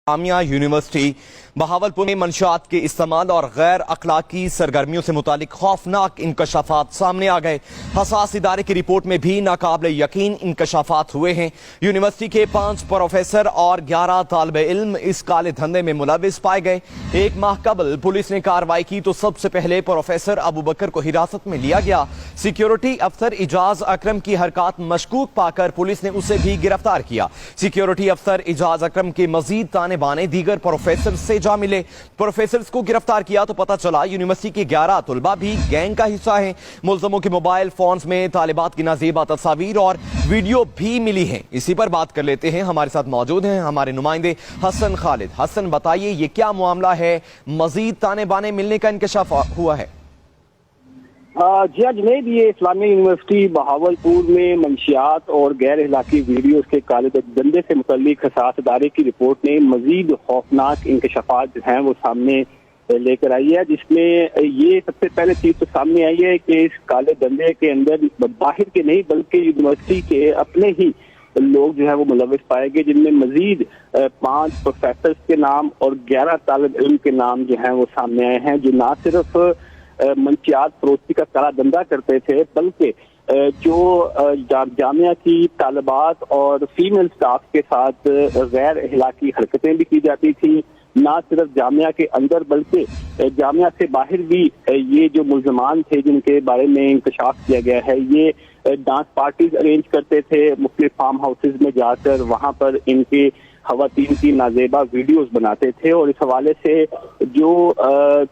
Jamia university Bahawalpur में मंशियात के इस्तेमाल और गैर अखलाकी सरगर्मियों से मुतालिक खौफनाक इंकशाफात सामने आ गए। हसास इदारे की रिपोर्ट में भी नाकाबिले यकीन इंकशाफात हुए हैं। यूनिवर्सिटी के 5 प्रोफेसर और 11 तालिबे इल्म इस काले धंधे में मुलविस पाए गए। 1 माह कबल पुलिस ने कार्रवाई की तो सबसे पहले प्रोफेसर अबू बकर को हिरासत में लिया गया। सिक्योरिटी अफसर इजाज अकरम की हरकत मशकूक पाकर पुलिस ने उसे भी गिरफ्तार किया। सिक्योरिटी अफसर इजाज अकरम के मजीद ताने बाने दीगर प्रोफेसर से जा मिले। प्रोफेसर्स को गिरफ्तार किया तो पता चला यूनिवर्सिटी के 11 तुलबा भी गैंग का हिस्सा हैं। मुल्ज़मों के मोबाइल फोन्स में तालिबात की नाज़ेबा तस्वीर और वीडियो भी मिली हैं। इसी पर बात कर लेते हैं। हमारे साथ मौजूद हैं हमारे नुमाइंदे हसन खालिद। हसन, बताइए ये क्या मामला है, मजीद ताने बाने मिलने का इंकशाफ हुआ है? जी हाँ जुनैद, ये इस्लामिया यूनिवर्सिटी बहावलपुर में मंशियात और गैर इलाकी वीडियोस के काले धंधे से मुतल्लिक हसास इदारे की रिपोर्ट ने मजीद खौफनाक इंकशाफात जो हैं वो सामने लेकर आई है, जिसमें ये सबसे पहले चीज तो सामने आई है कि इस काले धंधे के अंदर बाहर के नहीं बल्कि यूनिवर्सिटी के अपने ही लोग जो है वो मुलविस पाए गए, जिनमें मजीद 5 प्रोफेसर के नाम और 11 तालिब इल्म के नाम जो हैं वो सामने आए हैं, जो ना सिर्फ मंशियात फरोख्ती का काला धंधा करते थे बल्कि जो जामिया की तालिबात और फीमेल स्टाफ के साथ गैर अखलाकी हरकतें भी की जाती थी। ना सिर्फ जामिया के अंदर बल्कि जामिया से बाहर भी ये जो मुल्ज़मान थे जिनके बारे में इंकशाफ किया गया है, ये डांस पार्टीज अरेंज करते थे मुख्तलिफ फार्म हाउसेज में जाकर, वहां पर इनके खवातीन की नाजेबा वीडियोस बनाते थे। और इस हवाले से जो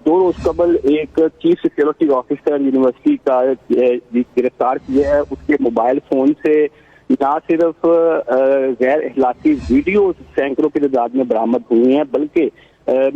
2 रोज कबल एक चीफ सिक्योरिटी ऑफिसर यूनिवर्सिटी का गिरफ्तार किया है, उसके मोबाइल फोन से ना सिर्फ गैर अखलाकी वीडियोस सैकड़ों की तादाद में बरामद हुई हैं बल्कि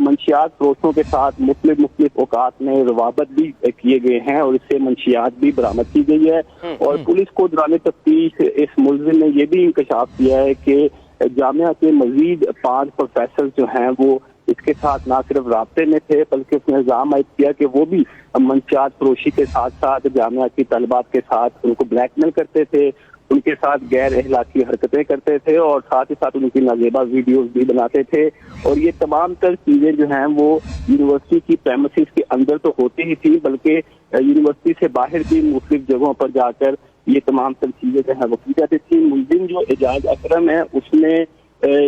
मंशियात फरोशों के साथ मुख्तलिफ औकात में रवाबत भी किए गए हैं और इससे मंशियात भी बरामद की गई है। और पुलिस को दौरान तफ्तीश इस मुल्जिम ने यह भी इंकशाफ किया है कि जामिया के मजीद 5 प्रोफेसर जो हैं वो इसके साथ ना सिर्फ राब्ते में थे बल्कि उसने इल्जाम आयद किया कि वो भी मंशियात फरोशी के साथ साथ जामिया की तलबात के साथ उनको ब्लैकमेल करते थे, उनके साथ गैर अखलाकी हरकतें करते थे और साथ ही साथ उनकी नाजेबा वीडियोस भी बनाते थे। और ये तमाम तर चीजें जो हैं वो यूनिवर्सिटी की प्रेमिसेस के अंदर तो होती ही थी बल्कि यूनिवर्सिटी से बाहर भी मुख्तलिफ जगहों पर जाकर ये तमाम तर चीजें जो है वो की जाती थी। मुल्जिम जो इजाज अकरम है उसने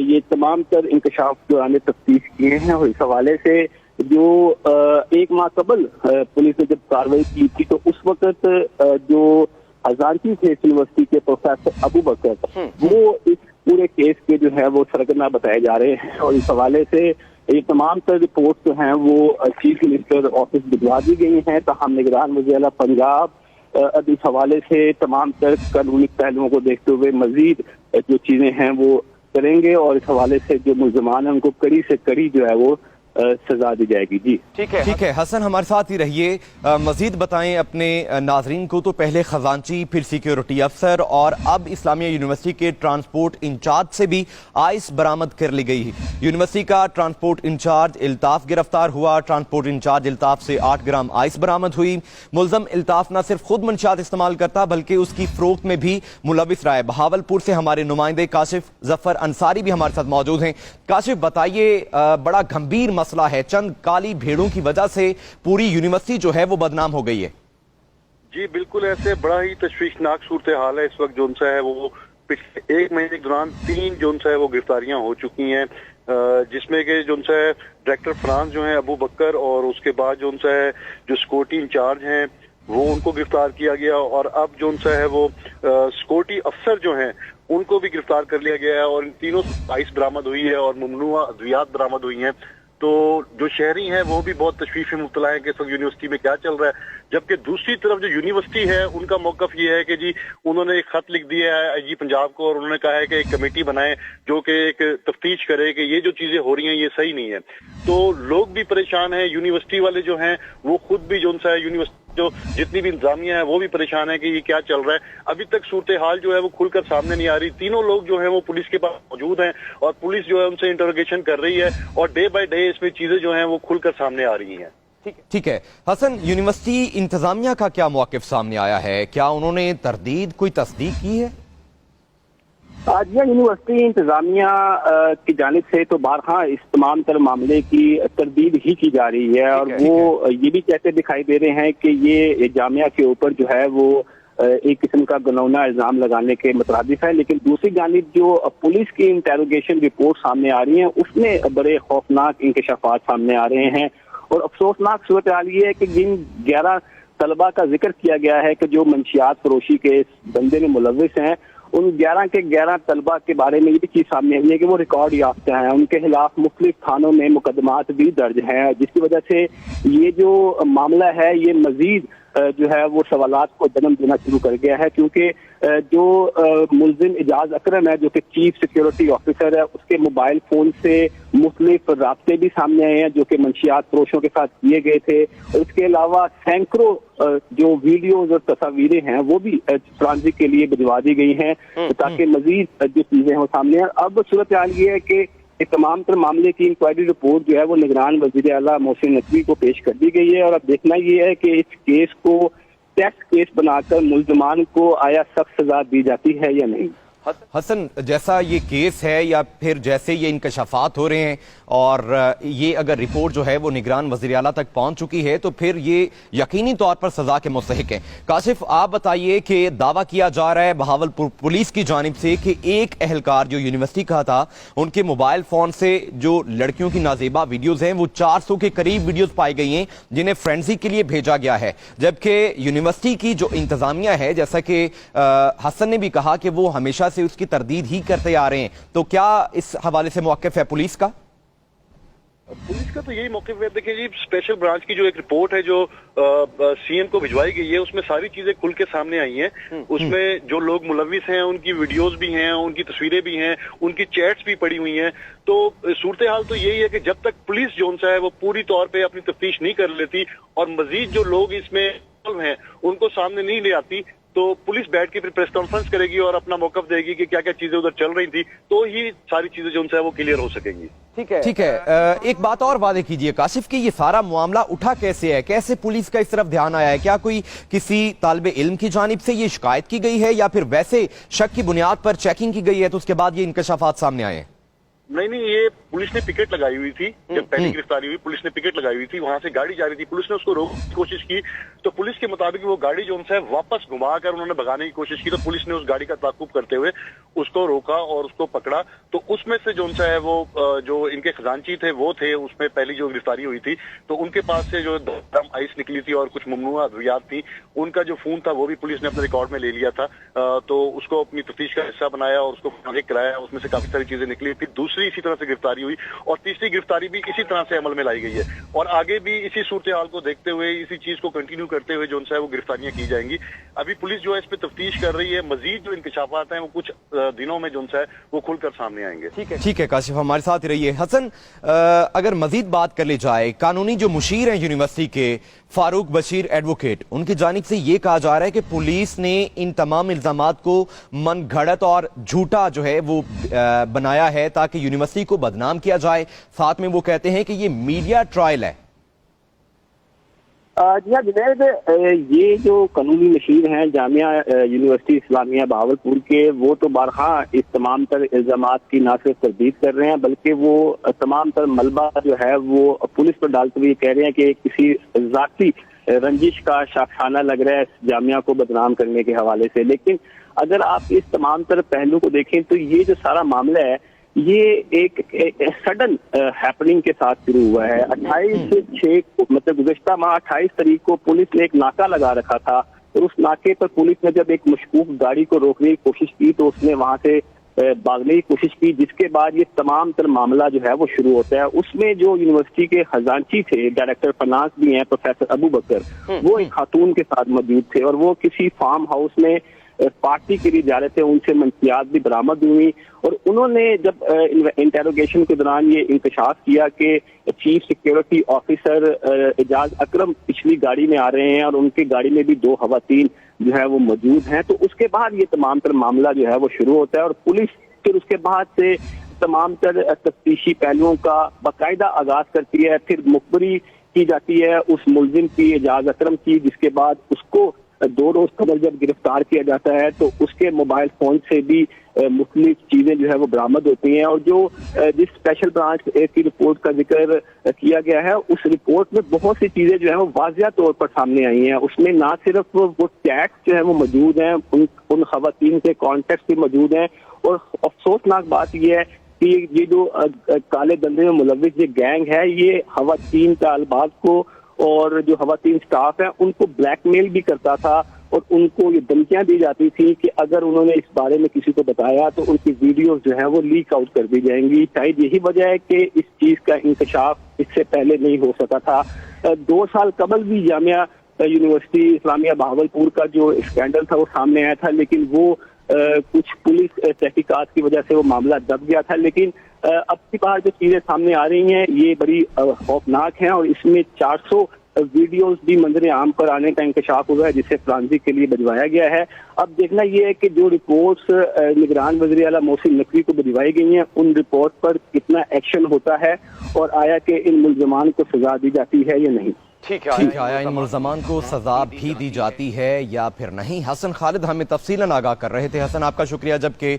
ये तमाम तर इंकशाफ दौरान तफ्तीश किए हैं और इस हवाले से जो 1 माह कबल पुलिस ने जब कार्रवाई की थी तो उस वक्त जो खजानची थे यूनिवर्सिटी के प्रोफेसर अबू बकर, वो इस पूरे केस के जो है वो सरगना बताए जा रहे हैं। और इस हवाले से ये तमाम तर रिपोर्ट जो हैं वो चीफ मिनिस्टर ऑफिस भिजवा दी गई हैं। तमाम निगरान वज़ीर पंजाब अब इस हवाले से तमाम तर कानूनी पहलुओं को देखते हुए मजीद जो चीजें हैं वो करेंगे और इस हवाले से जो मुल्ज़मान हैं उनको कड़ी से कड़ी जो है वो सजा दी जाएगी। जी ठीक है हसन, हमारे साथ ही रहिए। मजीद बताएं अपने नाजरीन को। तो पहले खजांची, फिर सिक्योरिटी अफसर और अब इस्लामिया यूनिवर्सिटी के ट्रांसपोर्ट इंचार्ज से भी आइस बरामद कर ली गई है। यूनिवर्सिटी का ट्रांसपोर्ट इंचार्ज इल्ताफ गिरफ्तार हुआ। ट्रांसपोर्ट इंचार्ज इल्ताफ से 8 ग्राम आइस बरामद हुई। मुल्ज़म इल्ताफ न सिर्फ खुद मंशियात इस्तेमाल करता बल्कि उसकी फरोख्त में भी मुलविस रहा है। बहावलपुर से हमारे नुमाइंदे काशिफ जफर अंसारी भी हमारे साथ मौजूद हैं। काशिफ, बताइए, बड़ा गंभीर मसला है, चंद काली भेड़ों की वजह से पूरी यूनिवर्सिटी जो है वो बदनाम हो गई है। जी बिल्कुल, ऐसे बड़ा ही तशवीशनाक सूरत हाल है इस वक्त। जोन सा है वो पिछले 1 महीने के दौरान 3 जोन सा है वो गिरफ्तारियां हो चुकी हैं, जिसमें कि जोन सा है डायरेक्टर फ्रांस जो है अबू बकर और उसके बाद जोन सा है जो सिक्योरिटी इंचार्ज हैं वो उनको गिरफ्तार किया गया और अब जोन सा है वो सिक्योरिटी अफसर जो हैं उनको भी गिरफ्तार कर लिया गया है और इन तीनों से आइस बरामद हुई है और ममनुआ अद्वियात बरामद हुई हैं। तो जो शहरी हैं वो भी बहुत तशवीश में मुब्तला है कि इस वक्त यूनिवर्सिटी में क्या चल रहा है, जबकि दूसरी तरफ जो यूनिवर्सिटी है उनका मौकफ ये है कि जी उन्होंने एक खत लिख दिया है आईजी पंजाब को और उन्होंने कहा है कि एक कमेटी बनाए जो कि एक तफ्तीश करे कि ये जो चीजें हो रही हैं ये सही नहीं है। तो लोग भी परेशान हैं, यूनिवर्सिटी वाले जो हैं वो खुद भी जो सा यूनिवर्सिटी जो जितनी भी इंतजामिया है वो भी परेशान है कि ये क्या चल रहा है। अभी तक सूरत हाल जो है वो खुलकर सामने नहीं आ रही। तीनों लोग जो है वो पुलिस के पास मौजूद हैं और पुलिस जो है उनसे इंटरोगेशन कर रही है और डे बाय डे इसमें चीजें जो हैं वो खुलकर सामने आ रही हैं। ठीक है हसन, यूनिवर्सिटी इंतजामिया का क्या मौक़िफ़ सामने आया है? क्या उन्होंने तरदीद कोई तस्दीक की है? آج یونیورسٹی انتظامیہ کی جانب سے تو بارہا اس تمام تر معاملے کی تردید ہی کی جا رہی ہے، اور وہ یہ بھی کہتے دکھائی دے رہے ہیں کہ یہ جامعہ کے اوپر جو ہے وہ ایک قسم کا گنونا الزام لگانے کے مترادف ہے۔ لیکن دوسری جانب جو پولیس کی انٹیروگیشن رپورٹ سامنے آ رہی ہیں اس میں بڑے خوفناک انکشافات سامنے آ رہے ہیں، اور افسوسناک صورتحال یہ ہے کہ جن 11 طلبہ کا ذکر کیا گیا ہے کہ جو منشیات فروشی کے اس دھندے میں ملوث ہیں، ان 11 کے 11 طلبہ کے بارے میں یہ بھی چیز سامنے آئی ہے کہ وہ ریکارڈ یافتہ ہیں، ان کے خلاف مختلف تھانوں میں مقدمات بھی درج ہیں، جس کی وجہ سے یہ جو معاملہ ہے یہ مزید جو ہے وہ سوالات کو جنم دینا شروع کر گیا ہے، کیونکہ جو ملزم اعجاز اکرم ہے جو کہ چیف سیکیورٹی آفیسر ہے، اس کے موبائل فون سے مختلف رابطے بھی سامنے آئے ہیں جو کہ منشیات فروشوں کے ساتھ کیے گئے تھے، اور اس کے علاوہ سینکڑوں جو ویڈیوز اور تصاویریں ہیں وہ بھی فرانزک کے لیے بھجوا دی گئی ہیں تاکہ مزید جو چیزیں ہیں سامنے آئیں۔ اب صورتحال یہ ہے کہ تمام تر معاملے کی انکوائری رپورٹ جو ہے وہ نگران وزیر اعلیٰ محسن نقوی کو پیش کر دی گئی ہے، اور اب دیکھنا یہ ہے کہ اس کیس کو ٹیسٹ کیس بنا کر ملزمان کو آیا سخت سزا دی جاتی ہے یا نہیں۔ حسن، جیسا یہ کیس ہے یا پھر جیسے یہ انکشافات ہو رہے ہیں اور یہ اگر رپورٹ جو ہے وہ نگران وزیر اعلیٰ تک پہنچ چکی ہے تو پھر یہ یقینی طور پر سزا کے مستحق ہے۔ کاشف، آپ بتائیے کہ دعویٰ کیا جا رہا ہے بہاولپور پولیس کی جانب سے کہ ایک اہلکار جو یونیورسٹی کا تھا ان کے موبائل فون سے جو لڑکیوں کی نازیبا ویڈیوز ہیں وہ 400 کے قریب ویڈیوز پائی گئی ہیں جنہیں فرینزک کے لیے بھیجا گیا ہے، جبکہ یونیورسٹی کی جو انتظامیہ ہے جیسا کہ حسن نے بھی کہا کہ وہ ہمیشہ سے اس کی تردید ہی کرتے آ رہے ہیں، تو کیا اس حوالے سے موقف ہے پولیس کا؟ پولیس کا تو یہی موقف ہے، دیکھیں جی اسپیشل برانچ کی جو ایک رپورٹ ہے جو سی ایم کو بھجوائی گئی ہے اس میں ساری چیزیں کھل کے سامنے آئی ہیں، اس میں جو لوگ ملوث ہیں ان کی ویڈیوز بھی ہیں، ان کی تصویریں بھی ہیں، ان کی چیٹس بھی پڑی ہوئی ہیں۔ تو صورتحال تو یہی ہے کہ جب تک پولیس جو ہے وہ پوری طور پہ اپنی تفتیش نہیں کر لیتی اور مزید جو لوگ اس میں ہیں ان کو سامنے نہیں لے آتی تو پولیس بیٹھ کے پھر پریس کانفرنس کرے گی اور اپنا موقف دے گی کہ کیا کیا چیزیں ادھر چل رہی تھی، تو ہی ساری چیزیں جو ہے وہ کلیئر ہو سکیں گی۔ ٹھیک ہے، ایک بات اور واضح کیجئے کاشف کہ یہ سارا معاملہ اٹھا کیسے ہے، کیسے پولیس کا اس طرف دھیان آیا ہے؟ کیا کوئی کسی طالب علم کی جانب سے یہ شکایت کی گئی ہے یا پھر ویسے شک کی بنیاد پر چیکنگ کی گئی ہے تو اس کے بعد یہ انکشافات سامنے آئے ہیں؟ نہیں، یہ پولیس نے پکٹ لگائی ہوئی تھی، جب پہلی گرفتاری ہوئی پولیس نے پکٹ لگائی ہوئی تھی، وہاں سے گاڑی جا رہی تھی، پولیس نے اس کو روکنے کی کوشش کی تو پولیس کے مطابق وہ گاڑی جو ہے واپس گھما کر انہوں نے بھگانے کی کوشش کی، تو پولیس نے اس گاڑی کا تعاقب کرتے ہوئے اس کو روکا اور اس کو پکڑا، تو اس میں سے جو ہے وہ جو ان کے خزانچی تھے وہ تھے، اس میں پہلی جو گرفتاری ہوئی تھی تو ان کے پاس سے جو دم آئس نکلی تھی اور کچھ ممنوعہ ادویات تھی، ان کا جو فون تھا وہ بھی پولیس نے اپنے ریکارڈ میں لے لیا تھا، تو اس کو اپنی تفتیش کا حصہ بنایا اور اس کو آگے کرایا، اس میں سے کافی ساری چیزیں نکلی۔ پھر دوسری اسی طرح سے گرفتاری ہوئی اور تیسری گرفتاری بھی اسی طرح سے عمل میں لائی گئی ہے، اور آگے بھی اسی صورتحال کو دیکھتے ہوئے اسی چیز کو کنٹینیو کرتے ہوئے جو ہے وہ گرفتاریاں کی جائیں گی۔ ابھی پولیس جو ہے اس پہ تفتیش کر رہی ہے، مزید جو انکشافات ہیں وہ کچھ دنوں میں جو ہے وہ کھل کر سامنے آئیں گے۔ ٹھیک ہے کاشف، ہمارے ساتھ رہیے۔ حسن، اگر مزید بات کر لی جائے، قانونی جو مشیر ہیں یونیورسٹی کے فاروق بشیر ایڈوکیٹ، ان کی جانب سے یہ کہا جا رہا ہے کہ پولیس نے ان تمام الزامات کو من گھڑت اور جھوٹا جو ہے وہ بنایا ہے تاکہ یونیورسٹی کو بدنام کیا جائے، ساتھ میں وہ کہتے ہیں کہ یہ میڈیا ٹرائل ہے۔ جی ہاں جنید، یہ جو قانونی مشیر ہیں جامعہ یونیورسٹی اسلامیہ بہاولپور کے، وہ تو بارہا اس تمام تر الزامات کی نہ صرف تردید کر رہے ہیں بلکہ وہ تمام تر ملبہ جو ہے وہ پولیس پر ڈالتے ہوئے کہہ رہے ہیں کہ کسی ذاتی رنجش کا شاخانہ لگ رہا ہے اس جامعہ کو بدنام کرنے کے حوالے سے۔ لیکن اگر آپ اس تمام تر پہلو کو دیکھیں تو یہ جو سارا معاملہ ہے یہ ایک سڈن ہیپننگ کے ساتھ شروع ہوا ہے۔ 28/6 مطلب گزشتہ ماہ 28 تاریخ کو پولیس نے ایک ناکہ لگا رکھا تھا، اور اس ناکے پر پولیس نے جب ایک مشکوک گاڑی کو روکنے کی کوشش کی تو اس نے وہاں سے بھاگنے کی کوشش کی، جس کے بعد یہ تمام تر معاملہ جو ہے وہ شروع ہوتا ہے۔ اس میں جو یونیورسٹی کے خزانچی تھے، ڈائریکٹر فنانس بھی ہیں پروفیسر ابو بکر، وہ ایک خاتون کے ساتھ موجود تھے اور وہ کسی فارم ہاؤس میں پارٹی کے لیے جا رہے تھے، ان سے منشیات بھی برآمد ہوئی، اور انہوں نے جب انٹیروگیشن کے دوران یہ انکشاف کیا کہ چیف سیکیورٹی آفیسر اعجاز اکرم پچھلی گاڑی میں آ رہے ہیں اور ان کی گاڑی میں بھی 2 خواتین جو ہے وہ موجود ہیں، تو اس کے بعد یہ تمام تر معاملہ جو ہے وہ شروع ہوتا ہے، اور پولیس پھر اس کے بعد سے تمام تر تفتیشی پہلوؤں کا باقاعدہ آغاز کرتی ہے، پھر مخبری کی جاتی ہے اس ملزم کی اعجاز اکرم کی، جس کے بعد اس کو 2 रोज कबल जब गिरफ्तार किया जाता है तो उसके मोबाइल फोन से भी मुख्तलिफ चीजें जो है वो बरामद होती हैं। और जो जिस स्पेशल ब्रांच की रिपोर्ट का जिक्र किया गया है, उस रिपोर्ट में बहुत सी चीजें जो है वो वाज़िया तौर पर सामने आई हैं। उसमें ना सिर्फ वो टैक्स जो है वो मौजूद हैं, उन खवातीन के कॉन्टेक्ट भी मौजूद हैं। और अफसोसनाक बात यह है कि ये जो काले धंधे में मुलविस ये गैंग है, ये खवातीन तालिबात को और जो खवातीन स्टाफ है उनको ब्लैकमेल भी करता था और उनको ये धमकियां दी जाती थी कि अगर उन्होंने इस बारे में किसी को बताया तो उनकी वीडियोस जो है वो लीक आउट कर दी जाएंगी। शायद यही वजह है कि इस चीज का इंकशाफ इससे पहले नहीं हो सका था। 2 साल कबल भी जामिया यूनिवर्सिटी इस्लामिया बहावलपुर का जो स्कैंडल था वो सामने आया था, लेकिन वो कुछ पुलिस तहकीकात की वजह से वो मामला दब गया था। लेकिन अब की बार जो चीजें सामने आ रही हैं ये बड़ी खौफनाक हैं और इसमें 400 वीडियोस भी मंजर आम पर आने का इंकशाफ हुआ है, जिसे फॉरेंसिक के लिए भिजवाया गया है। अब देखना यह है कि जो रिपोर्ट्स निगरान वज़ीर आला मोहसिन नकवी को भिजवाई गई हैं, उन रिपोर्ट पर कितना एक्शन होता है और आया कि इन मुल्ज़मान को सजा दी जाती है या नहीं। ठीक है, आया इन मुल्ज़मान को सजा भी दी जाती है या फिर नहीं। हसन खालिद हमें तफसीलन आगाह कर रहे थे। हसन, आपका शुक्रिया, जबकि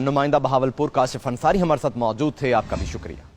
नुमाइंदा बहावलपुर काशिफ अंसारी हमारे साथ मौजूद थे, आपका भी शुक्रिया।